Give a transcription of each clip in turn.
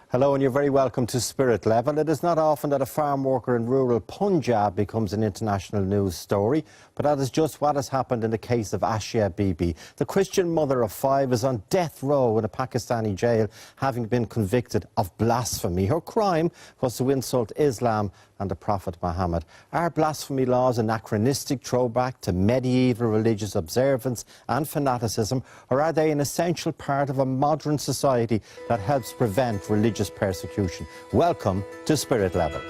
Hello and you're very welcome to Spirit Level. It is not often that a farm worker in rural Punjab becomes an international news story, but that is just what has happened in the case of Asia Bibi. The Christian mother of 5 is on death row in a Pakistani jail, having been convicted of blasphemy. Her crime was to insult Islam and the Prophet Muhammad. Are blasphemy laws anachronistic throwback to medieval religious observance and fanaticism, or are they an essential part of a modern society that helps prevent religious persecution? Welcome to Spirit Level.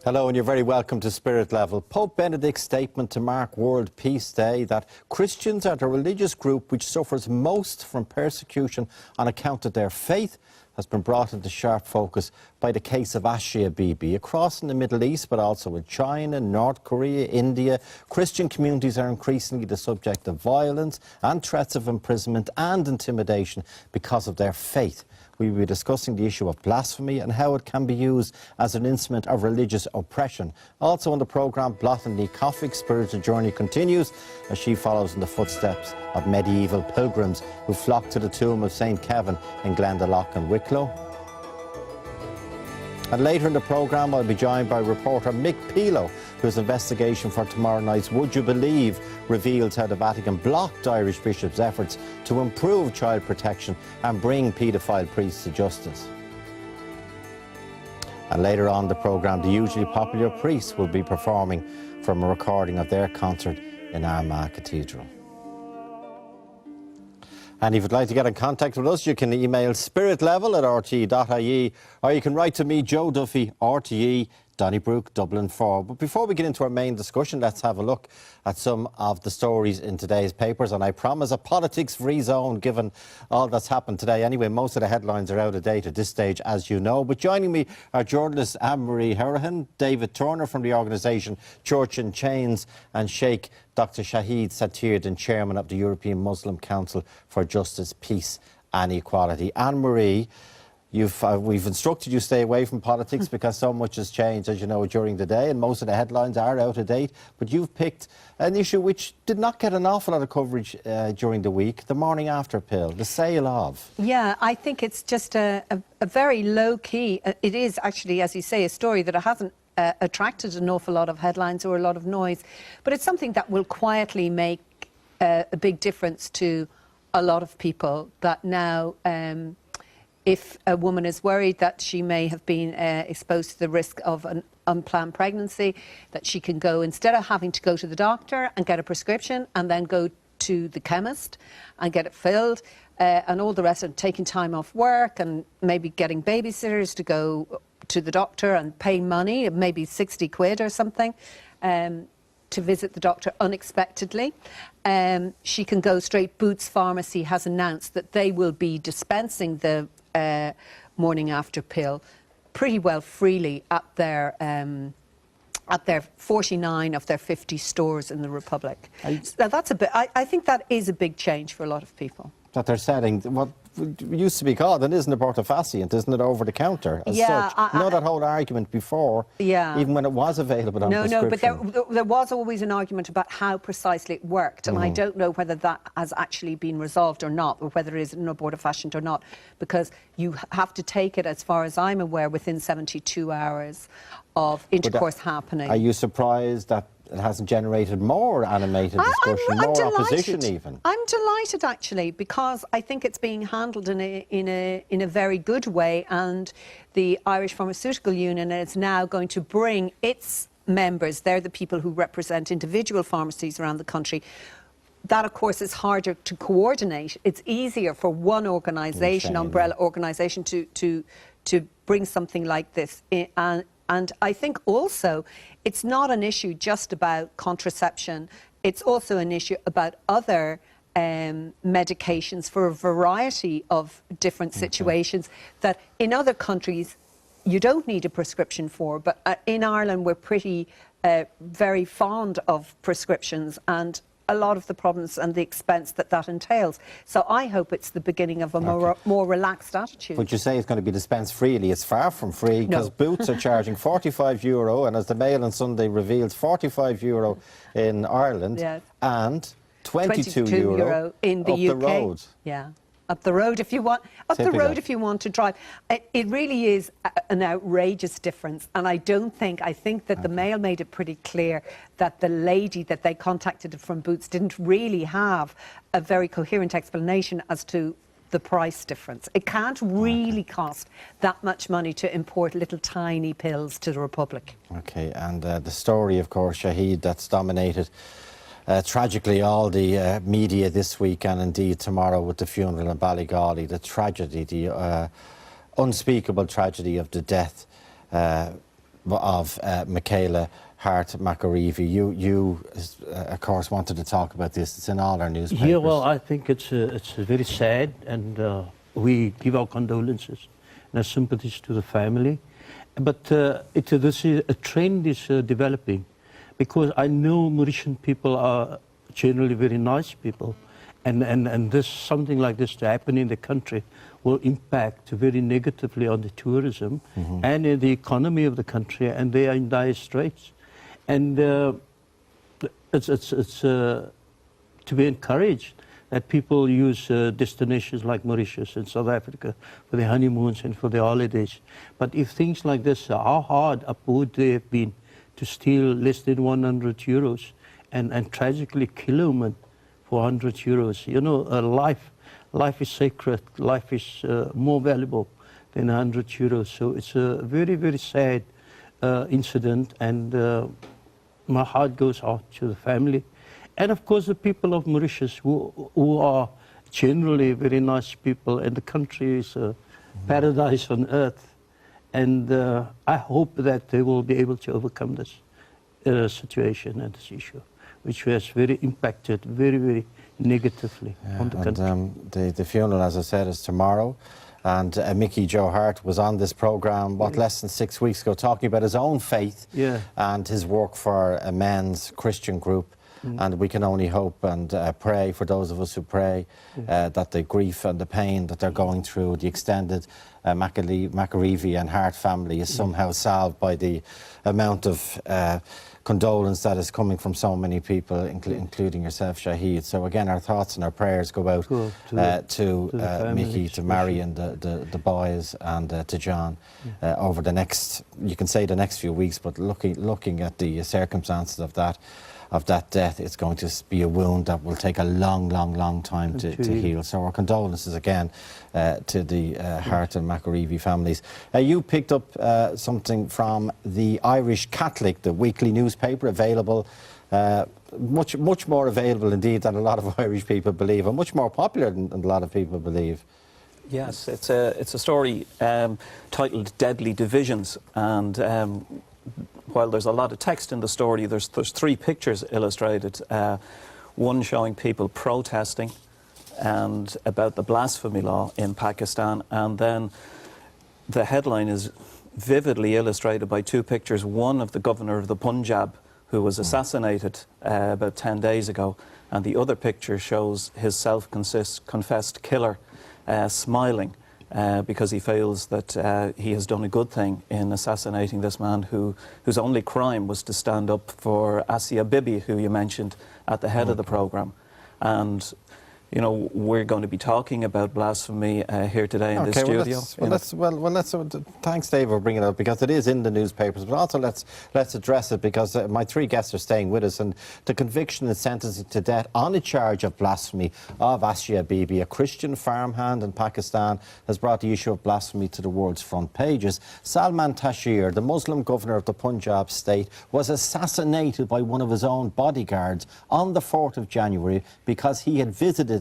Hello and you're very welcome to Spirit Level. Pope Benedict's statement to mark World Peace Day that Christians are the religious group which suffers most from persecution on account of their faith has been brought into sharp focus by the case of Asia Bibi. Across in the Middle East, but also in China, North Korea, India, Christian communities are increasingly the subject of violence and threats of imprisonment and intimidation because of their faith. We will be discussing the issue of blasphemy and how it can be used as an instrument of religious oppression. Also on the programme, Blothan Coffey's spiritual journey continues as she follows in the footsteps of medieval pilgrims who flocked to the tomb of St. Kevin in Glendalough and Wicklow. And later in the programme, I'll be joined by reporter Mick Pilo, whose investigation for tomorrow night's Would You Believe reveals how the Vatican blocked Irish bishops' efforts to improve child protection and bring paedophile priests to justice. And later on the programme, the hugely popular priests will be performing from a recording of their concert in Armagh Cathedral. And if you'd like to get in contact with us, you can email spiritlevel@rte.ie, or you can write to me, Joe Duffy, RTE, Donnybrook, Dublin 4. But before we get into our main discussion, let's have a look at some of the stories in today's papers. And I promise a politics-free zone, given all that's happened today. Anyway, most of the headlines are out of date at this stage, as you know. But joining me are journalists Anne-Marie Herahan, David Turner from the organisation Church in Chains, and Sheikh Dr. Shahid Satirdin, Chairman of the European Muslim Council for Justice, Peace and Equality. Anne-Marie, we've instructed you stay away from politics because so much has changed, as you know, during the day, and most of the headlines are out of date. But you've picked an issue which did not get an awful lot of coverage during the week, the morning after pill, the sale of. Yeah, I think it's just a very low-key, it is actually, as you say, a story that hasn't attracted an awful lot of headlines or a lot of noise, but it's something that will quietly make a big difference to a lot of people. That now, if a woman is worried that she may have been exposed to the risk of an unplanned pregnancy, that she can go, instead of having to go to the doctor and get a prescription and then go to the chemist and get it filled, and all the rest of taking time off work and maybe getting babysitters to go to the doctor and pay money, maybe 60 quid or something, to visit the doctor unexpectedly. She can go straight. Boots Pharmacy has announced that they will be dispensing the morning after pill pretty well freely at their 49 of their 50 stores in the Republic. Now that's a bit, I think that is a big change for a lot of people. That they're setting what used to be called, and isn't abortifacient, isn't it, over the counter as such? You know that whole argument before, even when it was available on prescription. No, but there was always an argument about how precisely it worked, and I don't know whether that has actually been resolved or not, or whether it is an abortifacient or not, because you have to take it, as far as I'm aware, within 72 hours of intercourse happening. Are you surprised that it hasn't generated more animated discussion, more opposition even? I'm delighted, actually, because I think it's being handled in a very good way, and the Irish Pharmaceutical Union is now going to bring its members, they're the people who represent individual pharmacies around the country. That, of course, is harder to coordinate. It's easier for one organisation, umbrella organisation, to bring something like this in, and I think also it's not an issue just about contraception. It's also an issue about other medications for a variety of different situations that in other countries you don't need a prescription for. But in Ireland we're pretty very fond of prescriptions, and a lot of the problems and the expense that entails. So I hope it's the beginning of a more relaxed attitude. But you say it's going to be dispensed freely. It's far from free, because Boots are charging €45, and as the Mail on Sunday reveals, €45 in Ireland, and €22 in the UK. The road. Yeah. Up the road if you want. The road if you want to drive. It really is an outrageous difference, and I think that the Mail made it pretty clear that the lady that they contacted from Boots didn't really have a very coherent explanation as to the price difference. It can't really cost that much money to import little tiny pills to the Republic. Okay, and the story, of course, Shahid, that's dominated tragically all the media this week, and indeed tomorrow with the funeral in Ballygawley, the tragedy, the unspeakable tragedy of the death of Michaela Hart McAreavey. You of course, wanted to talk about this. It's in all our newspapers. Yeah, well, I think it's very sad, and we give our condolences and our sympathies to the family. But this is, a trend is developing, because I know Mauritian people are generally very nice people, and something like this to happen in the country will impact very negatively on the tourism and in the economy of the country, and they are in dire straits. And it's to be encouraged that people use destinations like Mauritius and South Africa for their honeymoons and for their holidays. But if things like this, how hard would they have been to steal less than €100 and tragically kill a woman for €100? You know, life is sacred. Life is more valuable than €100. So it's a very, very sad incident, and my heart goes out to the family. And of course the people of Mauritius, who are generally very nice people, and the country is a paradise on earth. And I hope that they will be able to overcome this situation and this issue, which has very impacted very, very negatively on the country. And the funeral, as I said, is tomorrow. And Mickey Joe Hart was on this programme, less than 6 weeks ago, talking about his own faith and his work for a men's Christian group. And we can only hope and pray, for those of us who pray, that the grief and the pain that they're going through, the extended McAreavey and Hart family, is somehow solved by the amount of condolence that is coming from so many people, including yourself, Shahid. So again, our thoughts and our prayers go out to Mickey, to Marion, the boys, and to John over the next, you can say the next few weeks, but looking at the circumstances of that death, it's going to be a wound that will take a long time to heal. So our condolences again to the Hart and McAreavey families. You picked up something from the Irish Catholic, the weekly newspaper, available, much more available indeed than a lot of Irish people believe, and much more popular than a lot of people believe. Yes, it's a story titled Deadly Divisions, and while there's a lot of text in the story, there's 3 pictures illustrated. One showing people protesting and about the blasphemy law in Pakistan, and then the headline is vividly illustrated by 2 pictures. One of the governor of the Punjab, who was assassinated about 10 days ago, and the other picture shows his self-confessed killer smiling. Because he feels that he has done a good thing in assassinating this man whose only crime was to stand up for Asia Bibi, who you mentioned at the head of the programme. And, you know, we're going to be talking about blasphemy here today in this studio. Thanks, Dave, for bringing it up, because it is in the newspapers, but also let's address it, because my 3 guests are staying with us, and the conviction and sentencing to death on a charge of blasphemy of Asia Bibi, a Christian farmhand in Pakistan, has brought the issue of blasphemy to the world's front pages. Salman Taseer, the Muslim governor of the Punjab state, was assassinated by one of his own bodyguards on the 4th of January because he had visited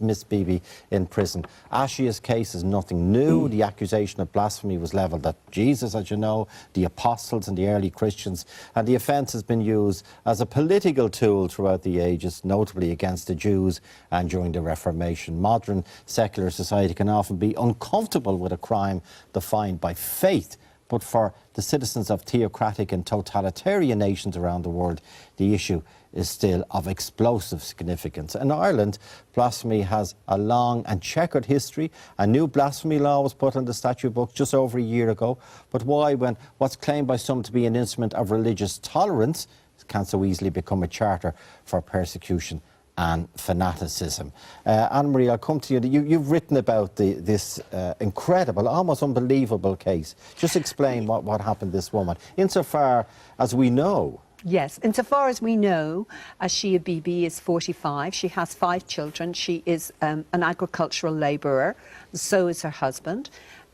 Miss Bibi in prison. Ashia's case is nothing new. The accusation of blasphemy was levelled at Jesus, as you know, the apostles and the early Christians, and the offence has been used as a political tool throughout the ages, notably against the Jews and during the Reformation. Modern secular society can often be uncomfortable with a crime defined by faith, but for the citizens of theocratic and totalitarian nations around the world, the issue is still of explosive significance. In Ireland, blasphemy has a long and checkered history. A new blasphemy law was put on the statute book just over a year ago. But why, when what's claimed by some to be an instrument of religious tolerance can so easily become a charter for persecution and fanaticism? Anne-Marie, I'll come to you. You've written about this incredible, almost unbelievable case. Just explain what happened to this woman, insofar as we know. Yes, insofar as we know, Ashia Bibi is 45. She has 5 children. She is an agricultural labourer. So is her husband.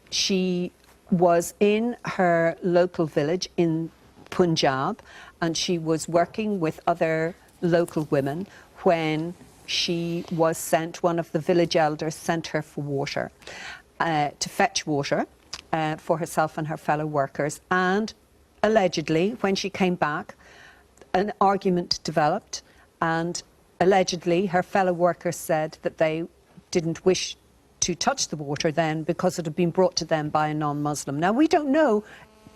She was in her local village in Punjab, and she was working with other local women when she was sent, one of the village elders sent her for water, to fetch water for herself and her fellow workers. And allegedly, when she came back, an argument developed, and allegedly her fellow workers said that they didn't wish to touch the water then because it had been brought to them by a non-Muslim. Now, we don't know,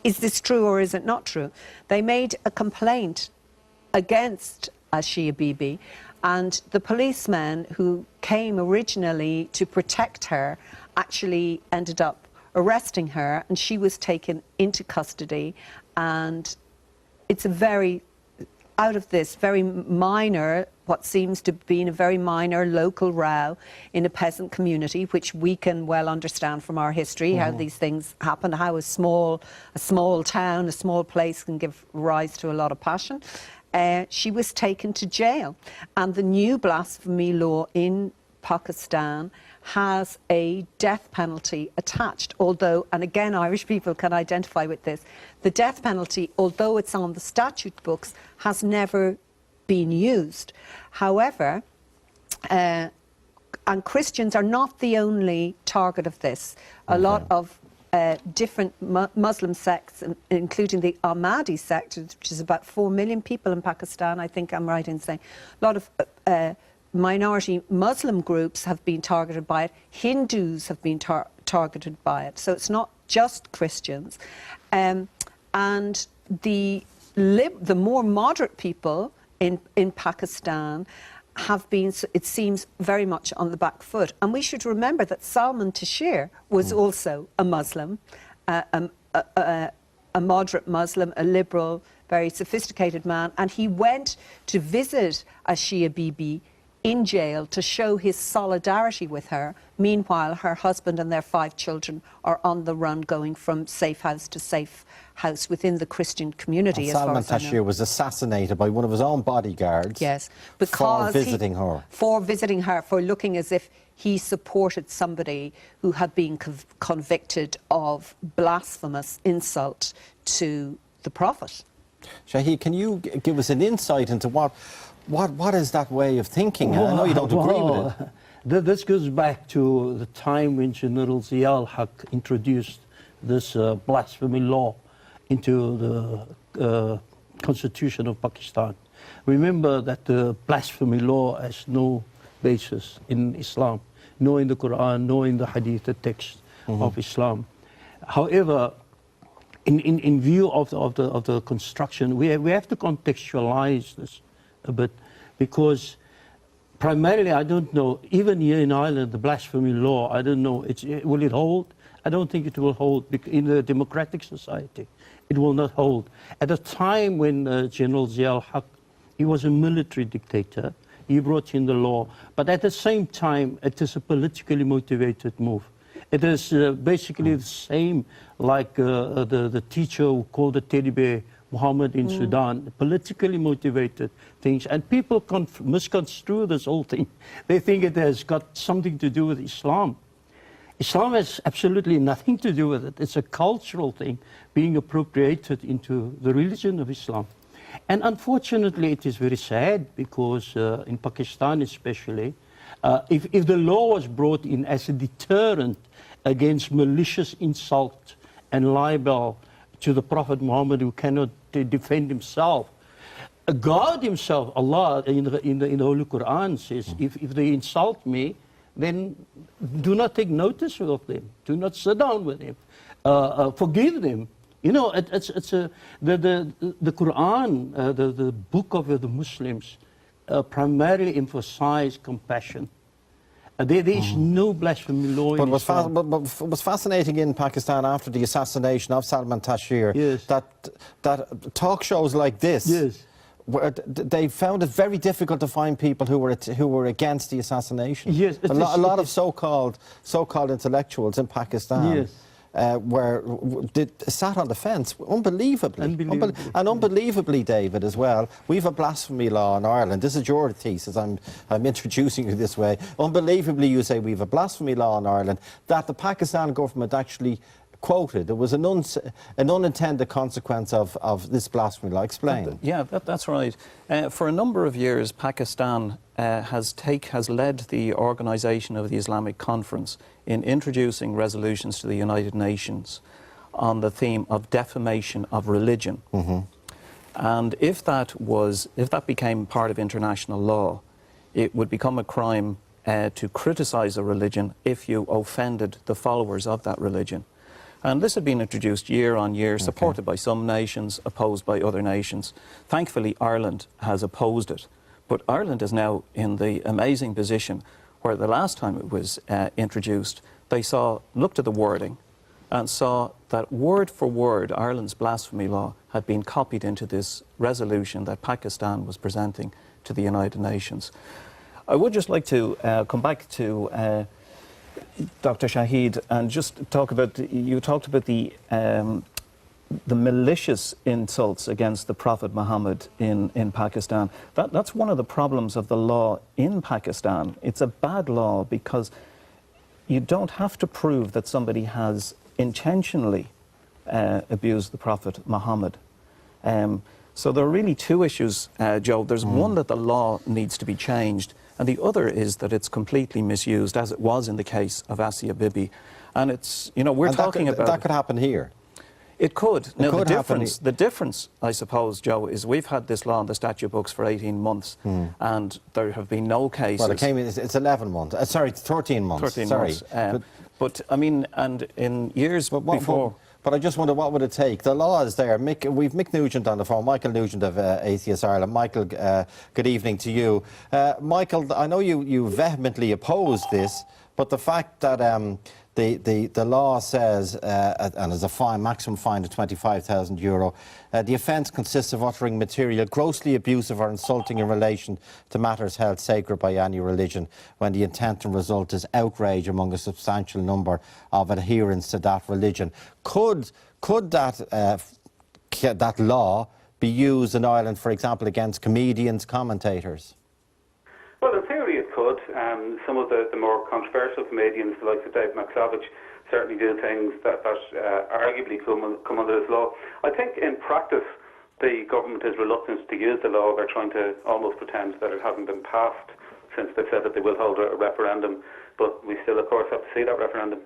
is this true or is it not true? They made a complaint against Ashia Bibi, and the policeman who came originally to protect her actually ended up arresting her, and she was taken into custody. And it's a very, out of this very minor, what seems to be a very minor local row in a peasant community, which we can well understand from our history, how these things happen, how a small town, a small place can give rise to a lot of passion. She was taken to jail, and the new blasphemy law in Pakistan has a death penalty attached, although, and again Irish people can identify with this, the death penalty, although it's on the statute books, has never been used. However, and Christians are not the only target of this. A lot of different Muslim sects, including the Ahmadi sect, which is about 4 million people in Pakistan, I think I'm right in saying, a lot of minority Muslim groups have been targeted by it. Hindus have been targeted by it. So it's not just Christians. And the more moderate people in Pakistan have been, it seems, very much on the back foot. And we should remember that Salman Taseer was also a Muslim, a moderate Muslim, a liberal, very sophisticated man. And he went to visit Ashia Bibi in jail to show his solidarity with her. Meanwhile, her husband and their 5 children are on the run, going from safe house to safe house within the Christian community. Salman Taseer was assassinated by one of his own bodyguards. Yes, because for visiting her. For visiting her, for looking as if he supported somebody who had been convicted of blasphemous insult to the Prophet. Shahi, can you give us an insight into what is that way of thinking? I know you don't agree with it. This goes back to the time when General Zia-ul-Haq introduced this blasphemy law into the Constitution of Pakistan. Remember that the blasphemy law has no basis in Islam, nor in the Quran, nor in the Hadith, the text of Islam. However, in view of the construction, we have to contextualize this a bit, because primarily, I don't know, even here in Ireland, the blasphemy law, I don't know, will it hold? I don't think it will hold. In a democratic society, it will not hold. At a time when General Zia-ul-Haq, he was a military dictator, he brought in the law, but at the same time, it is a politically motivated move. It is basically the same like the teacher who called the teddy bear Muhammad in Sudan, politically motivated things. And people misconstrue this whole thing. They think it has got something to do with Islam. Islam has absolutely nothing to do with it. It's a cultural thing being appropriated into the religion of Islam. And unfortunately, it is very sad because in Pakistan especially, if the law was brought in as a deterrent against malicious insult and libel to the Prophet Muhammad, who cannot defend himself, God himself, Allah in the Holy Quran says, if they insult me, then do not take notice of them. Do not sit down with them. Forgive them. You know, the Quran, the book of the Muslims, primarily emphasize compassion. There is no blasphemy law in Islam. But what was fascinating in Pakistan after the assassination of Salman Taseer, Yes. that talk shows like this, Yes. they found it very difficult to find people who were against the assassination. Yes, a lot of so-called intellectuals in Pakistan. Yes. Sat on the fence, unbelievably. Unbelievably. And unbelievably, David, as well, we have a blasphemy law in Ireland. This is your thesis, I'm introducing you this way. Unbelievably, you say we have a blasphemy law in Ireland that the Pakistan government actually quoted. It was an unintended consequence of this blasphemy law. Explain. Yeah, that's right. For a number of years, Pakistan has led the organisation of the Islamic Conference in introducing resolutions to the United Nations on the theme of defamation of religion. And if that became part of international law, it would become a crime to criticise a religion if you offended the followers of that religion. And this had been introduced year on year, supported by some nations, opposed by other nations. Thankfully, Ireland has opposed it. But Ireland is now in the amazing position where the last time it was introduced, they looked at the wording and saw that word for word, Ireland's blasphemy law had been copied into this resolution that Pakistan was presenting to the United Nations. I would just like to come back to Dr. Shahid, and just talk about, you talked about the malicious insults against the Prophet Muhammad in Pakistan. That's one of the problems of the law in Pakistan. It's a bad law because you don't have to prove that somebody has intentionally abused the Prophet Muhammad. So there are really two issues, Joe. There's one that the law needs to be changed, and the other is that it's completely misused, as it was in the case of Asia Bibi. And it's, you know, we're talking about... That could happen here. It could. Now, could the difference, I suppose, Joe, is we've had this law in the statute books for 18 months, and there have been no cases... Well, it's 11 months. Sorry, 13 months. 13 sorry. months. But, I mean, and in years before... But I just wonder, what would it take? The law is there. We've Mick Nugent on the phone, Michael Nugent of Atheist Ireland. Michael, good evening to you. Michael, I know you vehemently oppose this, but the fact that the law says, and there's a maximum fine of €25,000, the offence consists of uttering material grossly abusive or insulting in relation to matters held sacred by any religion, when the intent and result is outrage among a substantial number of adherents to that religion. Could that law be used in Ireland, for example, against comedians, commentators? Well, in theory it could. Some of the more controversial comedians, like Dave McSavage, certainly do things that arguably come under this law. I think in practice the government is reluctant to use the law. They're trying to almost pretend that it hasn't been passed, since they've said that they will hold a referendum. But we still, of course, have to see that referendum.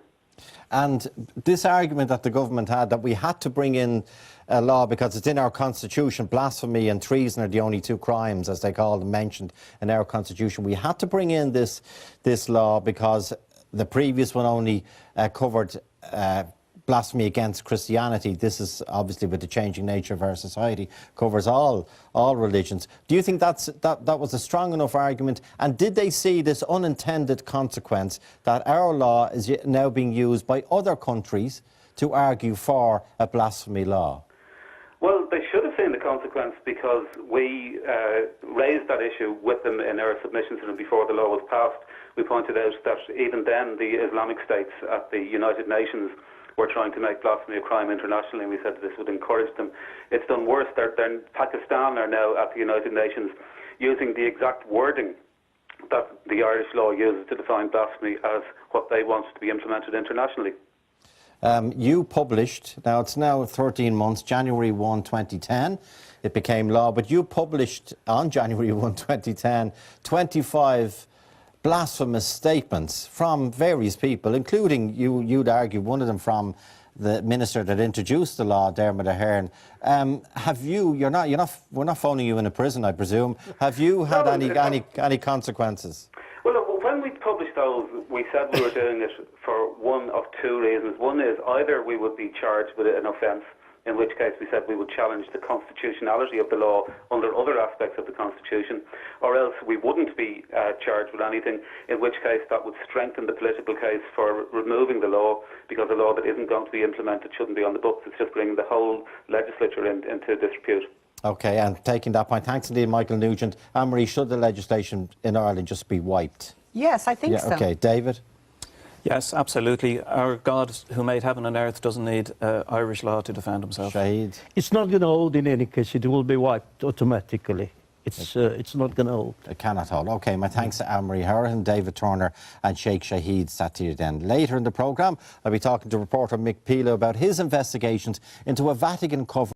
And this argument that the government had, that we had to bring in a law because it's in our constitution, blasphemy and treason are the only two crimes, as they call them, mentioned in our constitution. We had to bring in this law because the previous one only covered blasphemy against Christianity. This is obviously, with the changing nature of our society, covers all religions. Do you think that was a strong enough argument? And did they see this unintended consequence that our law is now being used by other countries to argue for a blasphemy law? Well, they should have seen the consequence, because we raised that issue with them in our submissions to them before the law was passed. We pointed out that even then the Islamic states at the United Nations were trying to make blasphemy a crime internationally, and we said that this would encourage them. It's done worse. Pakistan are now at the United Nations using the exact wording that the Irish law uses to define blasphemy as what they want to be implemented internationally. You published, now it's now 13 months, January 1, 2010, it became law, but you published on January 1, 2010, 25 blasphemous statements from various people, including, you'd argue, one of them from the minister that introduced the law, Dermot Ahern. We're not phoning you in a prison, I presume. Have you had any consequences? Well, when we published those, we said we were doing it for one of two reasons. One is either we would be charged with an offence in which case we said we would challenge the constitutionality of the law under other aspects of the Constitution, or else we wouldn't be charged with anything, in which case that would strengthen the political case for removing the law, because a law that isn't going to be implemented shouldn't be on the books. It's just bringing the whole legislature into disrepute. OK, and taking that point, thanks indeed, Michael Nugent. Anne-Marie, should the legislation in Ireland just be wiped? Yes, I think so. OK, David? Yes, absolutely. Our God who made heaven and earth doesn't need Irish law to defend himself. Shahid? It's not going to hold in any case. It will be wiped automatically. It's not going to hold. It cannot hold. OK, my thanks to Anne-Marie Harahan, David Turner and Sheikh Shahid Satir then. Later in the programme, I'll be talking to reporter Mick Pilo about his investigations into a Vatican cover